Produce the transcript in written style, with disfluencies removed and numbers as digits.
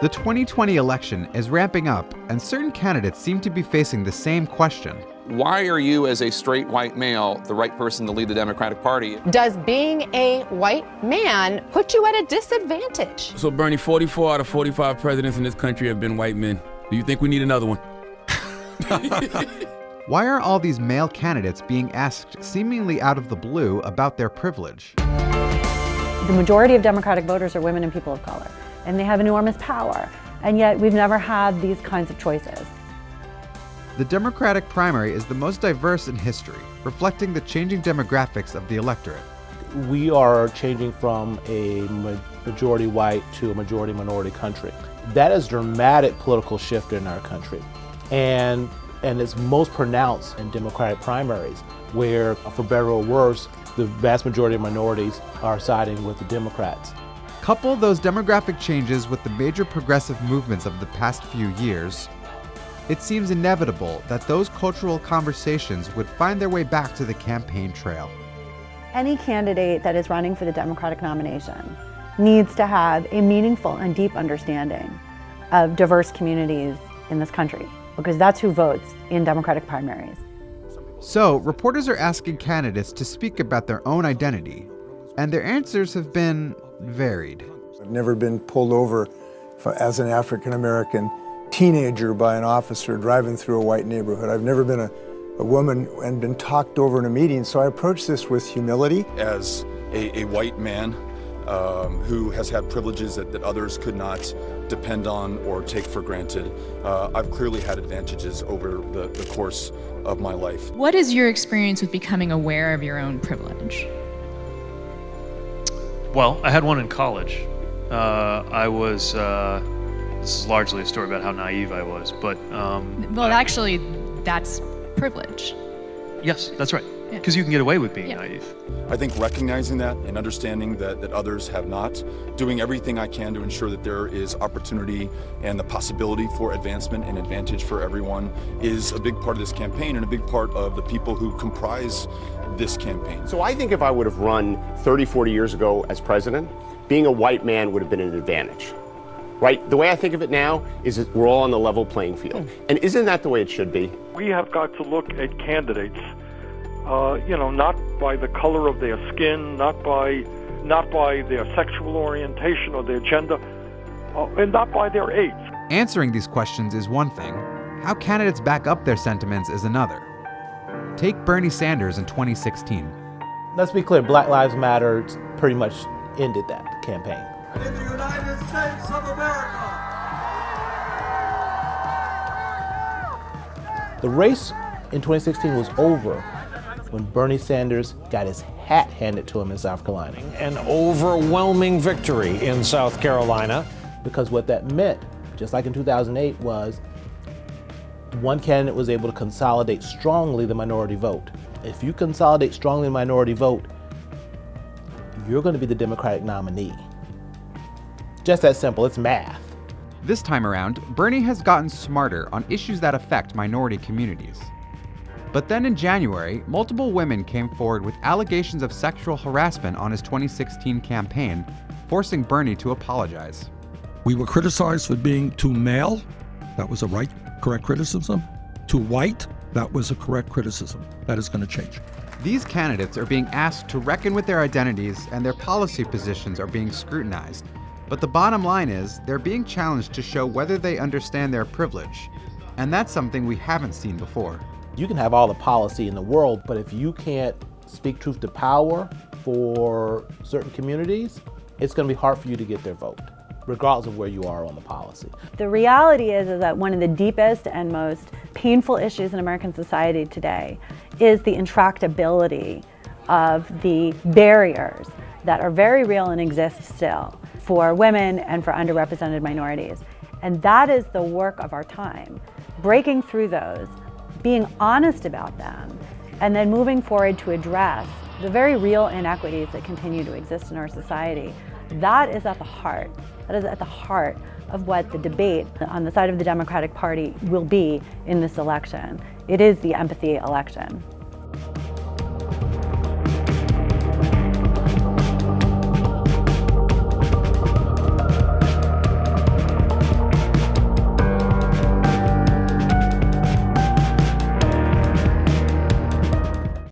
The 2020 election is ramping up, and certain candidates seem to be facing the same question. Why are you, as a straight white male, the right person to lead the Democratic Party? Does being a white man put you at a disadvantage? So, Bernie, 44 out of 45 presidents in this country have been white men. Do you think we need another one? Why are all these male candidates being asked seemingly out of the blue about their privilege? The majority of Democratic voters are women and people of color, and they have enormous power, and yet we've never had these kinds of choices. The Democratic primary is the most diverse in history, reflecting the changing demographics of the electorate. We are changing from a majority white to a majority minority country. That is a dramatic political shift in our country. And it's most pronounced in Democratic primaries, where, for better or worse, the vast majority of minorities are siding with the Democrats. Couple those demographic changes with the major progressive movements of the past few years, it seems inevitable that those cultural conversations would find their way back to the campaign trail. Any candidate that is running for the Democratic nomination needs to have a meaningful and deep understanding of diverse communities in this country, because that's who votes in Democratic primaries. So, reporters are asking candidates to speak about their own identity, and their answers have been varied. I've never been pulled over as an African-American teenager by an officer driving through a white neighborhood. I've never been a woman and been talked over in a meeting, so I approach this with humility. As a white man who has had privileges that others could not depend on or take for granted, I've clearly had advantages over the course of my life. What is your experience with becoming aware of your own privilege? Well, I had one in college. This is largely a story about how naive I was, but... Well, actually, that's privilege. Yes, that's right, because you can get away with being naive. I think recognizing that and understanding that others have not, doing everything I can to ensure that there is opportunity and the possibility for advancement and advantage for everyone is a big part of this campaign and a big part of the people who comprise this campaign. So I think if I would have run 30, 40 years ago as president, being a white man would have been an advantage. Right? The way I think of it now is that we're all on the level playing field. And isn't that the way it should be? We have got to look at candidates, not by the color of their skin, not by their sexual orientation or their gender, and not by their age. Answering these questions is one thing. How candidates back up their sentiments is another. Take Bernie Sanders in 2016. Let's be clear, Black Lives Matter pretty much ended that campaign. In the United States of America. The race in 2016 was over when Bernie Sanders got his hat handed to him in South Carolina. An overwhelming victory in South Carolina. Because what that meant, just like in 2008, was one candidate was able to consolidate strongly the minority vote. If you consolidate strongly the minority vote, you're going to be the Democratic nominee. Just that simple, it's math. This time around, Bernie has gotten smarter on issues that affect minority communities. But then in January, multiple women came forward with allegations of sexual harassment on his 2016 campaign, forcing Bernie to apologize. We were criticized for being too male. That was a correct criticism. Too white. That was a correct criticism. That is going to change. These candidates are being asked to reckon with their identities, and their policy positions are being scrutinized. But the bottom line is, they're being challenged to show whether they understand their privilege. And that's something we haven't seen before. You can have all the policy in the world, but if you can't speak truth to power for certain communities, it's going to be hard for you to get their vote, regardless of where you are on the policy. The reality is that one of the deepest and most painful issues in American society today is the intractability of the barriers that are very real and exist still for women and for underrepresented minorities. And that is the work of our time. Breaking through those, being honest about them, and then moving forward to address the very real inequities that continue to exist in our society. That is at the heart. That is at the heart of what the debate on the side of the Democratic Party will be in this election. It is the empathy election.